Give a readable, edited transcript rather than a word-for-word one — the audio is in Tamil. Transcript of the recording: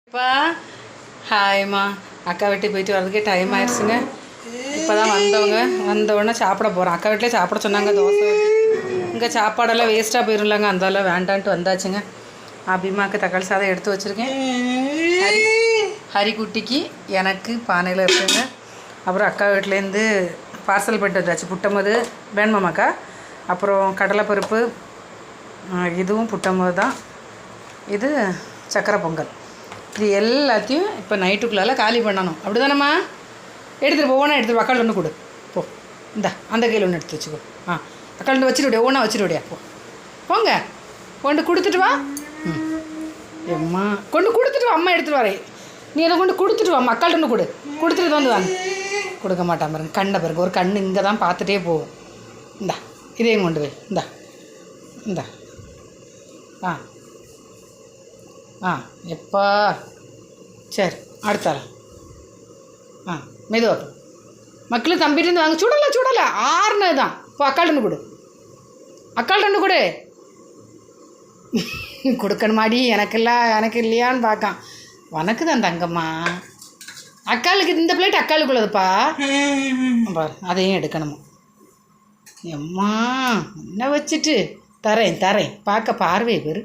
இப்போ ஹாய்மா அக்கா வீட்டுக்கு போயிட்டு வரதுக்கே டைம் ஆயிடுச்சுங்க. இப்போ தான் வந்தவுடனே சாப்பிட போகிறோம். அக்கா வீட்டிலே சாப்பிட சொன்னாங்க தோசை. இங்கே சாப்பாடெல்லாம் வேஸ்ட்டாக போயிரும்லங்க, அந்தால வேண்டான்ட்டு வந்தாச்சுங்க. அபிமாவுக்கு தக்காளி சாதம் எடுத்து வச்சுருக்கேன். ஹரிக்குட்டிக்கு எனக்கு பானையில் இருக்குங்க. அப்புறம் அக்கா வீட்டிலேருந்து பார்சல் பண்ணிட்டு வந்தாச்சு. புட்டமது வேணுமாமாக்கா. அப்புறம் கடலைப்பருப்பு, இதுவும் புட்டமது தான். இது சக்கரை பொங்கல். இது எல்லாத்தையும் இப்போ நைட்டுக்குள்ளால காலி பண்ணணும். அப்படி தானேம்மா? எடுத்துகிட்டு ஒவ்வொன்றா எடுத்துகிட்டு அக்காள் ஒன்று கொடு போ. இந்தா அந்த கையில் ஒன்று எடுத்து வச்சுக்கோ. அக்காள் ஒன்று வச்சுருவிடியா, ஒவ்வொன்றா வச்சுருவிடியா. போங்க, கொண்டு கொடுத்துட்டு வா. அம்மா கொண்டு கொடுத்துட்டு வா, அம்மா எடுத்துகிட்டு வரேன். நீ அதை கொண்டு கொடுத்துட்டு வா. அக்காள் ஒன்று கொடுத்துட்டு வந்து வாங்க. கொடுக்க மாட்டான் பாருங்க, கண்ணை பாருங்க. ஒரு கண் இங்கே தான் பார்த்துட்டே போகும். இந்தா இதையும் கொண்டு போய் இந்தா எப்பா சரி அடுத்தால மெதுவா மக்களும் தம்பிட்டு வாங்க. சுடலை ஆறுனது தான். இப்போ அக்காள் ரெண்டு கொடு. கொடுக்கணுமாடி? எனக்கு இல்லையான்னு பார்க்கான். உனக்கு தான் தங்கம்மா. அக்காளுக்கு இந்த பிளேட் அக்காளுக்குள்ளதுப்பா. பாரு அதையும் எடுக்கணுமா? எம்மா என்ன வச்சுட்டு தரேன் பார்க்க பார்வை பேர்.